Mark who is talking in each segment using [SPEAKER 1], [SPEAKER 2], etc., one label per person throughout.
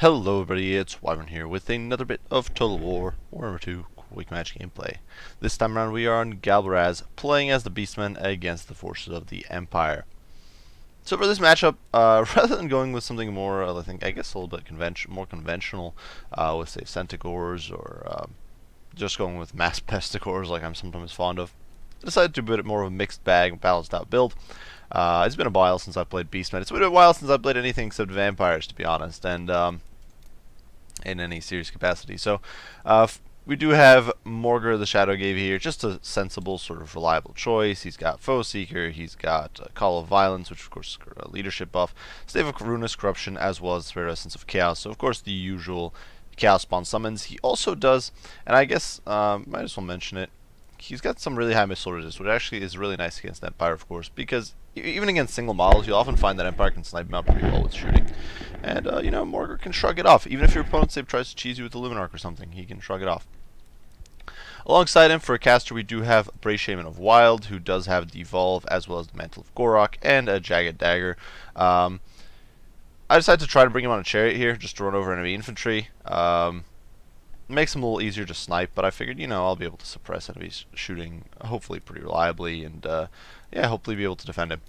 [SPEAKER 1] Hello everybody, it's Wyvern here with another bit of Total War, Warhammer 2 Quick Match gameplay. This time around we are on Galbaraz, playing as the Beastmen against the forces of the Empire. So for this matchup, rather than going with something more, I guess a little bit more conventional, with say Centaurs or just going with mass pesticores like I'm sometimes fond of, I decided to do a bit more of a mixed bag, balanced out build. It's been a while since I played Beastmen. It's been a while since I played anything except vampires, to be honest, and in any serious capacity. So we do have Morgur the Shadow Gave here, just a sensible, sort of reliable choice. He's got Foe Seeker, he's got Call of Violence, which of course is a leadership buff, Stave of Ruinous Corruption, as well as Spirit Essence of Chaos. So of course the usual Chaos Spawn summons. He also does, and I guess might as well mention it, he's got some really high missile resist, which actually is really nice against Empire, of course, because even against single models, you'll often find that Empire can snipe him out pretty well with shooting. And, you know, Morgur can shrug it off. Even if your opponent, say, tries to cheese you with a Luminarch or something, he can shrug it off. Alongside him, for a caster, we do have Bray Shaman of Wild, who does have Devolve, as well as the Mantle of Gorok, and a Jagged Dagger. I decided to try to bring him on a Chariot here, just to run over enemy infantry. Makes him a little easier to snipe, but I figured, you know, I'll be able to suppress enemies shooting hopefully pretty reliably, and yeah, hopefully be able to defend him.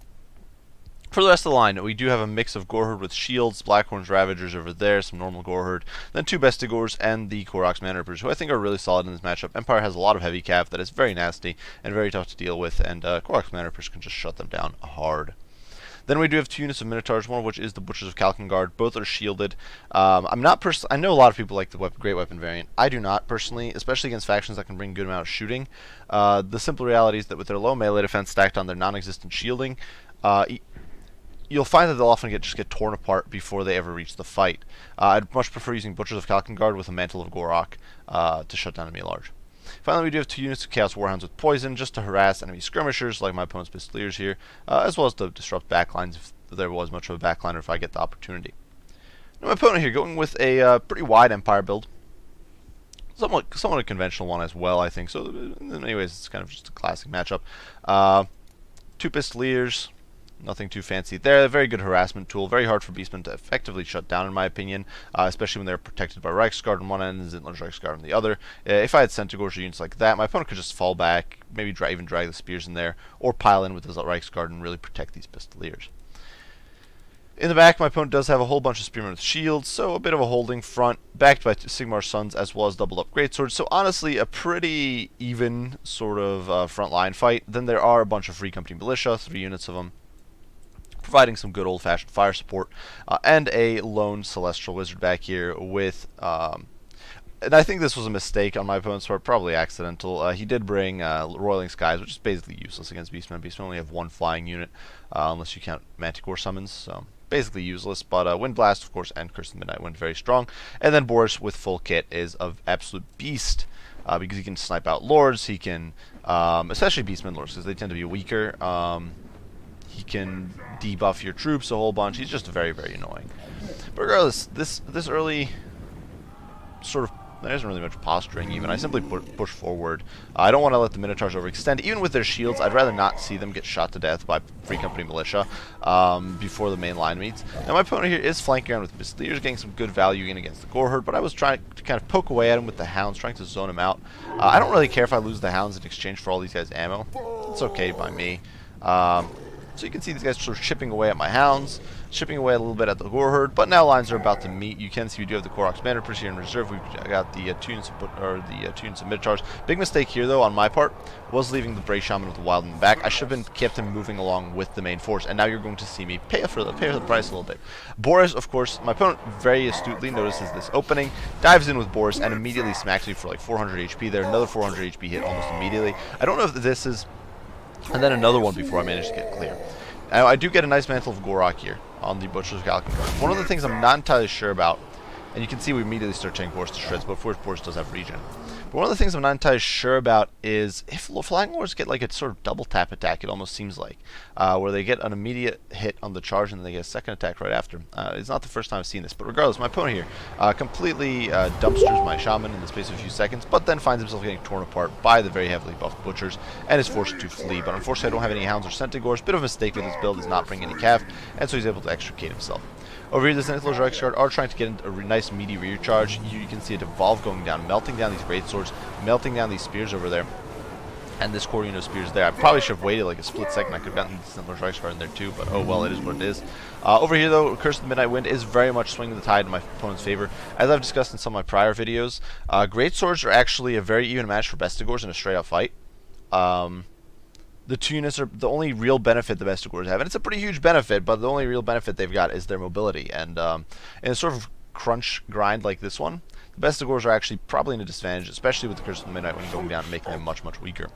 [SPEAKER 1] For the rest of the line, we do have a mix of Gorherd with shields, Blackhorn's Ravagers over there, some normal Gorherd, then two Bestigors, and the Korok's Manrippers, who I think are really solid in this matchup. Empire has a lot of heavy cav that is very nasty and very tough to deal with, and Korok's Manrippers can just shut them down hard. Then we do have two units of Minotaurs, one of which is the Butchers of Kalkengard. Both are shielded. I know a lot of people like the Great Weapon variant. I do not, personally, especially against factions that can bring a good amount of shooting. The simple reality is that with their low melee defense stacked on their non-existent shielding, you'll find that they'll often just get torn apart before they ever reach the fight. I'd much prefer using Butchers of Kalkengard with a Mantle of Gorok to shut down enemy large. Finally, we do have two units of Chaos Warhounds with Poison, just to harass enemy skirmishers, like my opponent's Pistoliers here, as well as to disrupt backlines if there was much of a backliner if I get the opportunity. Now, my opponent here going with a pretty wide Empire build. Somewhat a conventional one as well, I think. So, anyways, it's kind of just a classic matchup. Two Pistoliers. Nothing too fancy there. A very good harassment tool. Very hard for Beastmen to effectively shut down, in my opinion, especially when they're protected by Reichsguard on one end and Zintler's Reichsguard on the other. If I had Centaurs or units like that, my opponent could just fall back, maybe even drag the spears in there, or pile in with his Reichsguard and really protect these Pistoliers. In the back, my opponent does have a whole bunch of Spearmen with shields, so a bit of a holding front, backed by Sigmar's Sons as well as doubled up Greatswords. So honestly, a pretty even sort of front line fight. Then there are a bunch of Free Company Militia, 3 units of them, providing some good old-fashioned fire support, and a lone Celestial Wizard back here with, and I think this was a mistake on my opponent's part, probably accidental. He did bring Roiling Skies, which is basically useless against Beastmen. Beastmen only have 1 flying unit, unless you count Manticore summons, so basically useless. But Wind Blast, of course, and Curse of the Midnight Wind, very strong. And then Boris with full kit is of absolute beast, because he can snipe out Lords, he can, especially Beastmen Lords, because they tend to be weaker. He can debuff your troops a whole bunch. He's just very, very annoying. But regardless, this early sort of, there isn't really much posturing even. I simply push forward. I don't want to let the Minotaurs overextend. Even with their shields, I'd rather not see them get shot to death by Free Company Militia before the main line meets. Now my opponent here is flanking around with Pistoliers, getting some good value in against the Gorherd, but I was trying to kind of poke away at him with the Hounds, trying to zone him out. I don't really care if I lose the Hounds in exchange for all these guys' ammo. It's okay by me. So you can see these guys sort of chipping away at my Hounds, chipping away a little bit at the Gorherd, but now lines are about to meet. You can see we do have the Korok's Manrippers here in reserve. We've got the two units of Minotaurs. Big mistake here, though, on my part, was leaving the Bray Shaman with the Wild in the back. I should have kept him moving along with the main force, and now you're going to see me pay for the price a little bit. Boris, of course, my opponent very astutely notices this opening, dives in with Boris, and immediately smacks me for like 400 HP there. Another 400 HP hit almost immediately. I don't know if this is... And then another one before I managed to get clear. Now, I do get a nice Mantle of Gorok here on the Butchers of Kalkengard. One of the things I'm not entirely sure about, and you can see we immediately start taking Boris to shreds, but of course Boris does have regen. But one of the things I'm not entirely sure about is if Flying Lords get like a sort of double tap attack, it almost seems like, where they get an immediate hit on the charge and then they get a second attack right after. It's not the first time I've seen this, but regardless, my opponent here completely dumpsters my Shaman in the space of a few seconds, but then finds himself getting torn apart by the very heavily buffed Butchers and is forced to flee. But unfortunately, I don't have any Hounds or Centaurs. Bit of a mistake with this build is not bring any cav, and so he's able to extricate himself. Over here, the Zenith Rex Guard are trying to get a nice meaty rear charge. Here you can see a Devolve going down, melting down these great swords, melting down these spears over there. And this core unit of spears there. I probably should have waited like a split second. I could have gotten the Zenith Rex Guard in there too, but oh well, it is what it is. Over here though, Curse of the Midnight Wind is very much swinging the tide in my opponent's favor. As I've discussed in some of my prior videos, great swords are actually a very even match for Bestigors in a straight up fight. The two units are the only real benefit the Bestigors have, and it's a pretty huge benefit, but the only real benefit they've got is their mobility. And in a sort of crunch grind like this one, the Bestigors are actually probably in a disadvantage, especially with the Curse of the Midnight Wind going down and making them much, much weaker.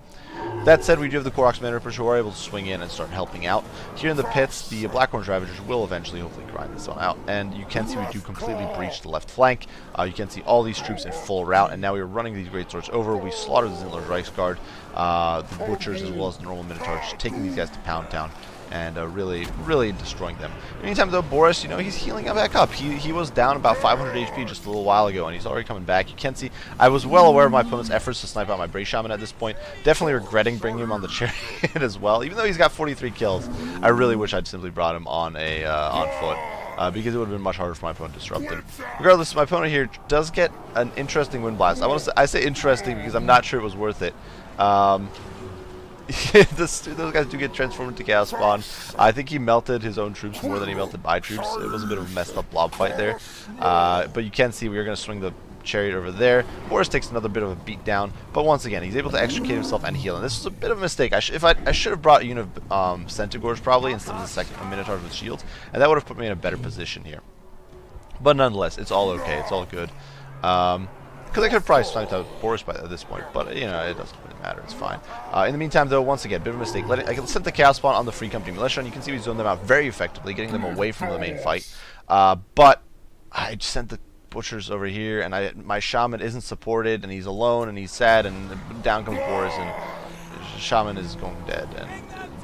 [SPEAKER 1] That said, we do have the Koroks Man Rippers who are able to swing in and start helping out. Here in the pits, the Black Orange Ravagers will eventually hopefully grind this one out. And you can see we do completely breach the left flank. You can see all these troops in full route, and now we are running these great swords over. We slaughtered the Zenith Reichsguard, the Butchers, as well as the normal Minotaurs, taking these guys to Pound Town. And really, really destroying them. In the meantime, though, Boris, you know, he's healing back up. He was down about 500 HP just a little while ago, and he's already coming back. You can see, I was well aware of my opponent's efforts to snipe out my Brave Shaman at this point. Definitely regretting bringing him on the chariot as well. Even though he's got 43 kills, I really wish I'd simply brought him on foot. Because it would have been much harder for my opponent to disrupt him. Regardless, my opponent here does get an interesting Wind Blast. I say interesting because I'm not sure it was worth it. Those guys do get transformed into Chaos Spawn. I think he melted his own troops more than he melted my troops. It was a bit of a messed up blob fight there. But you can see we are going to swing the chariot over there. Boris takes another bit of a beat down, but once again, he's able to extricate himself and heal. And this was a bit of a mistake. I should have brought a unit of Centaurs probably instead of the second Minotaurs with shields, and that would have put me in a better position here. But nonetheless, it's all okay. It's all good. Because I could have probably sniped out Boris at this point, but you know, it doesn't really matter. It's fine. In the meantime, though, once again, bit of a mistake. I sent the Chaos Spawn on the Free Company Militia, and you can see we zoned them out very effectively, getting them away from the main fight. But I just sent the Butchers over here, and my Shaman isn't supported, and he's alone, and he's sad, and down comes Boris, and Shaman is going dead, and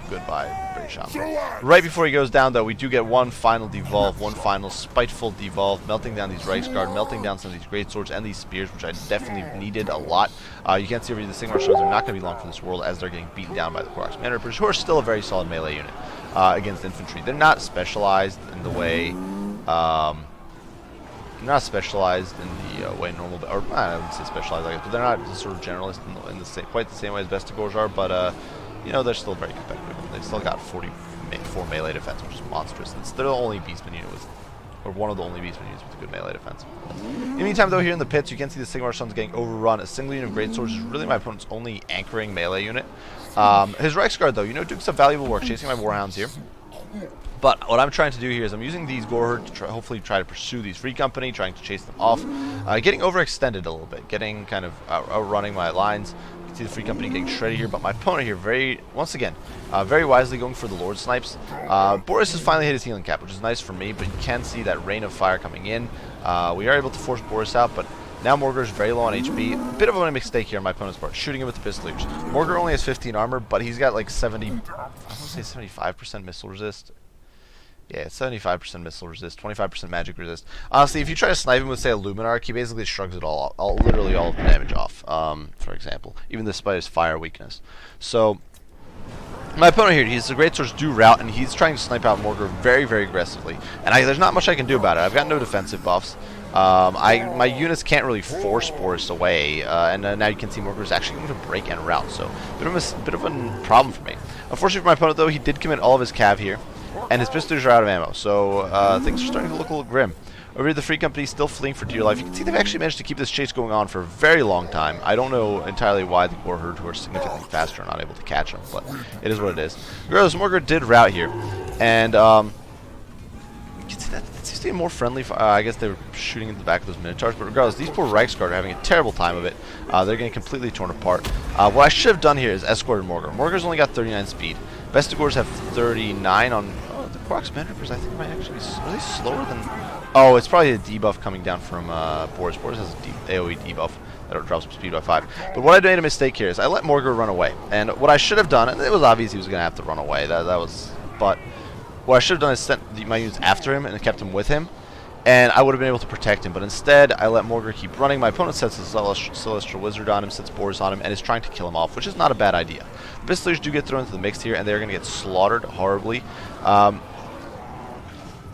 [SPEAKER 1] goodbye, Brave Shaman. Right before he goes down, though, we do get one final devolve, one final spiteful devolve, melting down these Reichsguard, melting down some of these great swords and these spears, which I definitely needed a lot. You can see over here the Sigmar Stones are not going to be long for this world as they're getting beaten down by the Koroks Man Rippers, who are still a very solid melee unit against infantry. They're not specialized in the way... not specialized in the way normal, or I wouldn't say specialized, I guess, but they're not sort of generalist in the same, quite the same way as Bestigors are, but you know, they're still very competitive. They still got 44 melee defense, which is monstrous. They're the only Beastmen unit with, or one of the only Beastmen units with a good melee defense. In the meantime, though, here in the pits, you can see the Sigmar Stones getting overrun. A single unit of Great Swords is really my opponent's only anchoring melee unit. His Reichsguard, though, you know, doing some valuable work, chasing my Warhounds here. But what I'm trying to do here is I'm using these Goreherd to hopefully try to pursue these Free Company, trying to chase them off, getting overextended a little bit, getting kind of outrunning my lines. You can see the Free Company getting shredded here, but my opponent here once again, very wisely going for the Lord Snipes. Boris has finally hit his healing cap, which is nice for me, but you can see that Rain of Fire coming in. We are able to force Boris out, but now Morgur is very low on HP. A bit of a mistake here on my opponent's part, shooting him with the Pistoliers. Morgur only has 15 armor, but he's got like 75% missile resist. Yeah, 75% missile resist, 25% magic resist. Honestly, if you try to snipe him with, say, a Luminarch, he basically shrugs it literally all of the damage off, for example, even despite his fire weakness. So, my opponent here, the Great Swords do route, and he's trying to snipe out Morgur very, very aggressively. And there's not much I can do about it. I've got no defensive buffs. My units can't really force Boris away, and now you can see Morgur is actually going to break and route, so bit of a problem for me. Unfortunately for my opponent, though, he did commit all of his cav here, and his pistols are out of ammo, so things are starting to look a little grim. Over here, the Free Company is still fleeing for dear life. You can see they've actually managed to keep this chase going on for a very long time. I don't know entirely why the Goreherd, who are significantly faster, are not able to catch them, but it is what it is. Regardless, Morgur did route here, and you can see that seems to be more friendly. I guess they were shooting in the back of those Minotaurs, but regardless, these poor Reichsguard are having a terrible time of it. They're getting completely torn apart. What I should have done here is escorted Morgur. Morgur's only got 39 speed. Bestigors have 39 on... Oh, the Koroks Man Rippers, I think, might actually be... Are they slower than... Oh, it's probably a debuff coming down from Boris. Boris has an AoE debuff that drops speed by 5. But what I made a mistake here is I let Morgur run away. And what I should have done, and it was obvious he was going to have to run away. But what I should have done is sent my units after him and kept him with him. And I would have been able to protect him. But instead, I let Morgur keep running. My opponent sets a Celestial Wizard on him, sets Boris on him, and is trying to kill him off, which is not a bad idea. The Pistoliers do get thrown into the mix here, and they're going to get slaughtered horribly.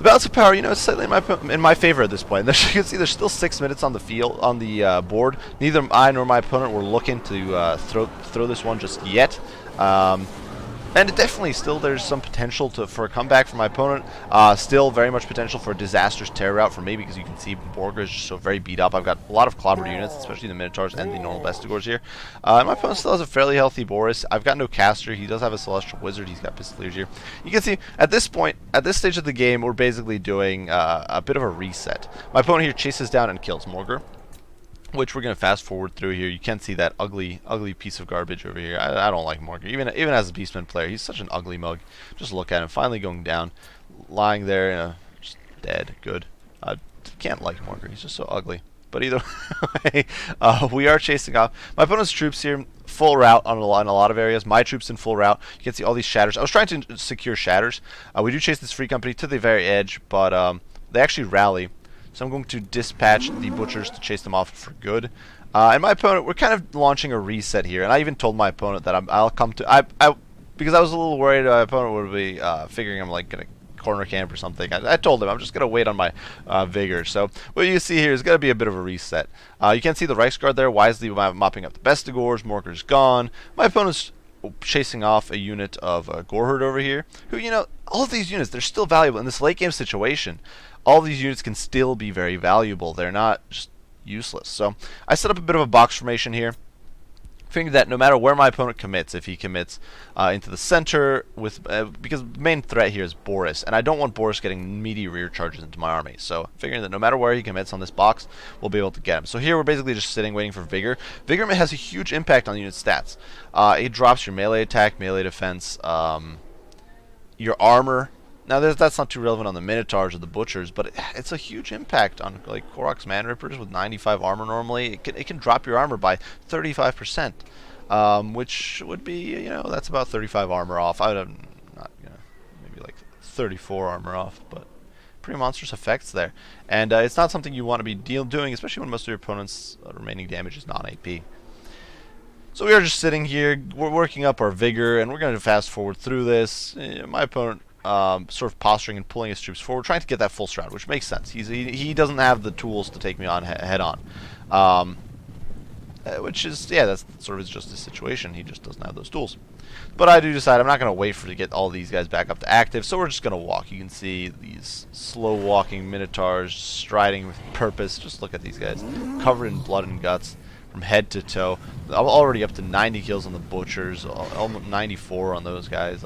[SPEAKER 1] The balance of power, you know, is slightly in my favor at this point. As you can see, there's still 6 minutes on the field, on the board. Neither I nor my opponent were looking to throw this one just yet. And it definitely still there's some potential for a comeback from my opponent. Still very much potential for a disastrous terror route for me, because you can see Borger is just so very beat up. I've got a lot of clobbered units, especially the Minotaurs and the normal Bestigors here. And my opponent still has a fairly healthy Boris. I've got no caster. He does have a Celestial Wizard. He's got Pistoliers here. You can see at this point, at this stage of the game, we're basically doing a bit of a reset. My opponent here chases down and kills Morger, which we're going to fast forward through here. You can see that ugly piece of garbage over here. I don't like Morgan. Even as a Beastman player, he's such an ugly mug. Just look at him, finally going down, lying there, just dead. Good. Can't like Morgan. He's just so ugly. But either way, we are chasing off. My opponent's troops here, full route in a lot of areas. My troops in full route. You can see all these shatters. I was trying to secure shatters. We do chase this free company to the very edge, but they actually rally. So I'm going to dispatch the butchers to chase them off for good. And my opponent, we're kind of launching a reset here. And I even told my opponent that I'll come to... because I was a little worried my opponent would be figuring I'm like going to corner camp or something. I told him I'm just going to wait on my Vigour. So what you see here is going to be a bit of a reset. You can see the Reichsguard there wisely mopping up the Bestigors. Morger's gone. My opponent's chasing off a unit of Gorherd over here, who, you know, all of these units, they're still valuable in this late game situation. All these units can still be very valuable. They're not just useless. So I set up a bit of a box formation here, figuring that no matter where my opponent commits, if he commits into the center, with because the main threat here is Boris, and I don't want Boris getting meaty rear charges into my army. So figuring that no matter where he commits on this box, we'll be able to get him. So here we're basically just sitting waiting for Vigour. Vigour has a huge impact on the unit stats. It drops your melee attack, melee defense, your armor. Now, that's not too relevant on the Minotaurs or the Butchers, but it's a huge impact on like Korok's Man Rippers with 95 armor normally. It can drop your armor by 35%, which would be, you know, that's about 35 armor off. I would have not, you know, maybe like 34 armor off, but pretty monstrous effects there. And it's not something you want to be doing, especially when most of your opponent's remaining damage is non-AP. So we are just sitting here, we're working up our Vigour, and we're going to fast forward through this. My opponent sort of posturing and pulling his troops forward, trying to get that full shroud, which makes sense. He doesn't have the tools to take me on head on, which is, yeah, that's sort of just his situation. He just doesn't have those tools. But I do decide I'm not going to wait to get all these guys back up to active, so we're just going to walk. You can see these slow walking Minotaurs striding with purpose. Just look at these guys, covered in blood and guts from head to toe. I'm already up to 90 kills on the Butchers, almost 94 on those guys.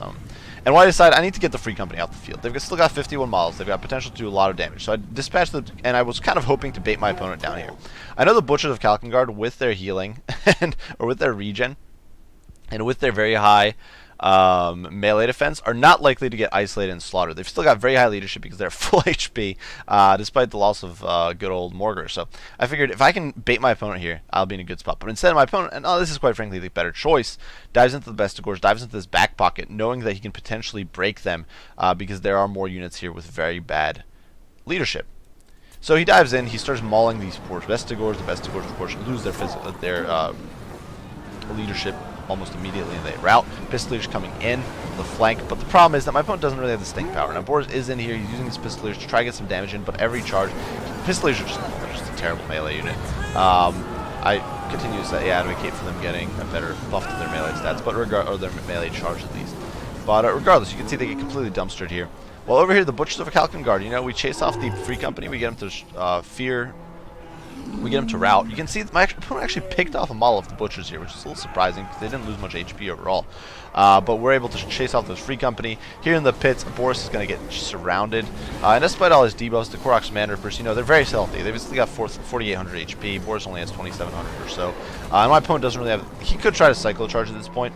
[SPEAKER 1] And when I decided I need to get the free company out the field. They've still got 51 models. They've got potential to do a lot of damage. So I dispatched them, and I was kind of hoping to bait my opponent down here. I know the Butchers of Kalkengard, with their healing, or with their regen, and with their very high melee defense, are not likely to get isolated and slaughtered. They've still got very high leadership because they're full HP, despite the loss of good old Morger. So I figured if I can bait my opponent here, I'll be in a good spot. But instead, my opponent, and this is quite frankly the better choice, dives into the Bestigors, dives into this back pocket, knowing that he can potentially break them because there are more units here with very bad leadership. So he dives in, he starts mauling these poor Bestigors. The Bestigors, of course, lose their leadership almost immediately, and they rout. Pistoliers coming in the flank, but the problem is that my opponent doesn't really have the stink power. Now Boris is in here, he's using his Pistoliers to try to get some damage in, but every charge, Pistoliers are just a terrible melee unit. I continue to say, advocate for them getting a better buff to their melee stats, but or their melee charge at least. But regardless, you can see they get completely dumpstered here. Well, over here, the Butchers of Kalkengard, you know, we chase off the free company, we get them to fear. We get him to rout. You can see my opponent actually picked off a model of the Butchers here, which is a little surprising because they didn't lose much HP overall. But we're able to chase off this free company. Here in the pits, Boris is going to get surrounded. And despite all his debuffs, the Korok's Man Rippers, you know, they're very healthy. They've still got 4,800 HP. Boris only has 2,700 or so. And my opponent doesn't really have... He could try to cyclo charge at this point,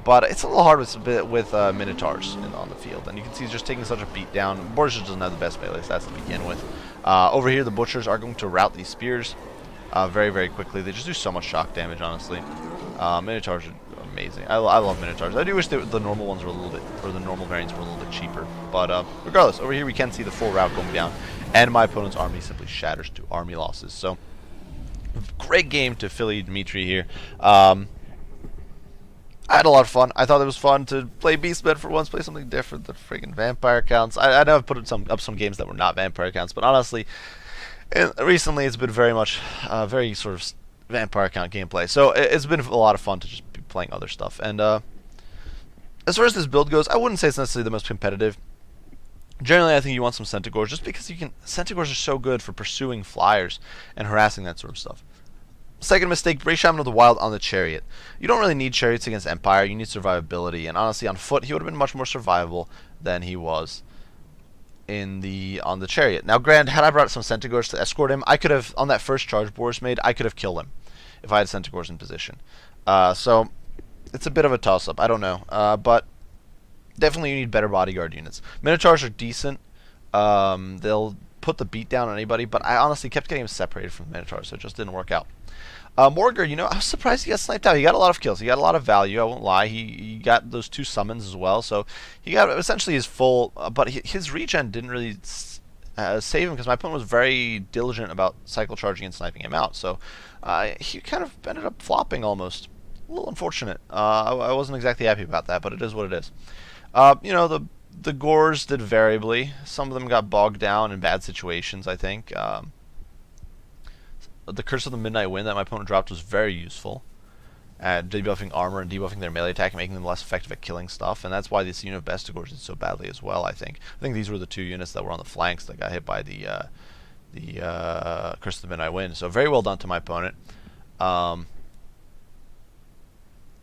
[SPEAKER 1] but it's a little hard with Minotaurs on the field. And you can see he's just taking such a beat down. Boris just doesn't have the best melee stats to begin with. Over here, the Butchers are going to rout these spears very, very quickly. They just do so much shock damage, honestly. Minotaurs are amazing. I love Minotaurs. I do wish the normal ones were a little bit, or the normal variants were a little bit cheaper. But regardless, over here we can see the full rout going down, and my opponent's army simply shatters to army losses. So, great game to Philly Dmitry here. I had a lot of fun. I thought it was fun to play Beastmen for once, play something different than freaking vampire counts. I know I've put up some games that were not vampire counts, but honestly, recently it's been very much, very sort of vampire count gameplay. So it's been a lot of fun to just be playing other stuff. And as far as this build goes, I wouldn't say it's necessarily the most competitive. Generally, I think you want some Centaurs, just because Centaurs are so good for pursuing flyers and harassing that sort of stuff. Second mistake, Bray Shaman of the Wild on the Chariot. You don't really need Chariots against Empire, you need survivability, and honestly on foot he would have been much more survivable than he was on the Chariot. Now granted, had I brought some Centaurs to escort him, I could have, on that first charge Boris made, I could have killed him if I had Centaurs in position. So it's a bit of a toss-up, I don't know. But definitely you need better bodyguard units. Minotaurs are decent. They'll put the beat down on anybody, but I honestly kept getting him separated from the Minotaurs, so it just didn't work out. Morgar, I was surprised he got sniped out. He got a lot of kills. He got a lot of value, I won't lie. He got those 2 summons as well, so he got essentially his full... but his regen didn't really save him, because my opponent was very diligent about cycle charging and sniping him out, so he kind of ended up flopping almost. A little unfortunate. I wasn't exactly happy about that, but it is what it is. The Gores did variably. Some of them got bogged down in bad situations, I think. The Curse of the Midnight Wind that my opponent dropped was very useful at debuffing armor and debuffing their melee attack and making them less effective at killing stuff, and that's why this unit of Bestigors did so badly as well, I think. I think these were the 2 units that were on the flanks that got hit by the Curse of the Midnight Wind, so very well done to my opponent.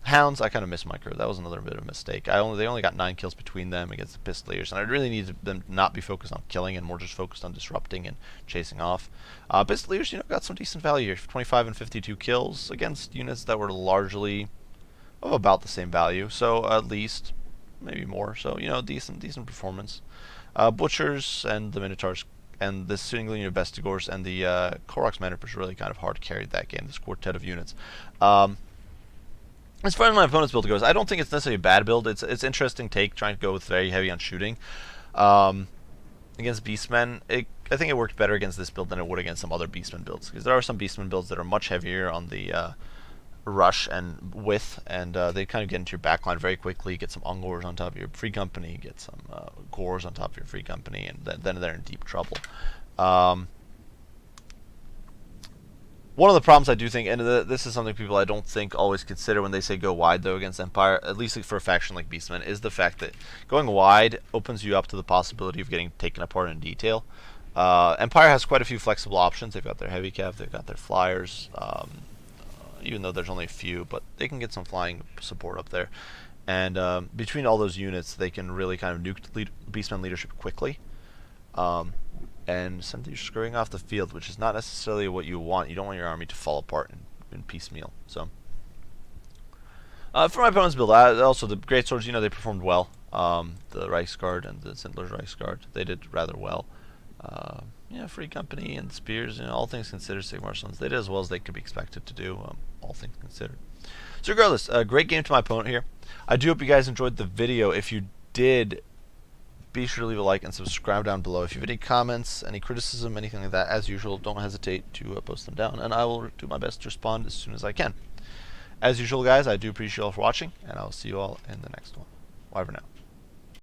[SPEAKER 1] Hounds, I kind of missed my crew. That was another bit of a mistake. They only got 9 kills between them against the Pistoliers, and I really needed them to not be focused on killing and more just focused on disrupting and chasing off. Pistoliers, got some decent value here. 25 and 52 kills against units that were largely of about the same value, so at least, maybe more. So, decent performance. Butchers and the Minotaurs and this single unit of Bestigors and the Koroks Manipers really kind of hard carried that game, this quartet of units. As far as my opponent's build goes, I don't think it's necessarily a bad build. It's interesting take, trying to go with very heavy on shooting. Against Beastmen, I think it worked better against this build than it would against some other Beastmen builds, because there are some Beastmen builds that are much heavier on the rush and width, and they kind of get into your backline very quickly, get some Ungors on top of your free company, get some Gores on top of your free company, and then they're in deep trouble. One of the problems I do think, and this is something people I don't think always consider when they say go wide though against Empire, at least for a faction like Beastmen, is the fact that going wide opens you up to the possibility of getting taken apart in detail. Empire has quite a few flexible options. They've got their heavy cav, they've got their flyers, even though there's only a few, but they can get some flying support up there. And between all those units, they can really kind of nuke Beastmen leadership quickly. And send you screwing off the field, which is not necessarily what you want. You don't want your army to fall apart in piecemeal. So, for my opponent's build, also the Great Swords, they performed well. The Reichsguard and the Sindler's Reichsguard, they did rather well. Free company and spears, all things considered, Sigmar Sons, they did as well as they could be expected to do, all things considered. So regardless, a great game to my opponent here. I do hope you guys enjoyed the video. If you did, be sure to leave a like and subscribe down below. If you have any comments, any criticism, anything like that, as usual, don't hesitate to post them down, and I will do my best to respond as soon as I can. As usual, guys, I do appreciate you all for watching, and I will see you all in the next one. Bye for now.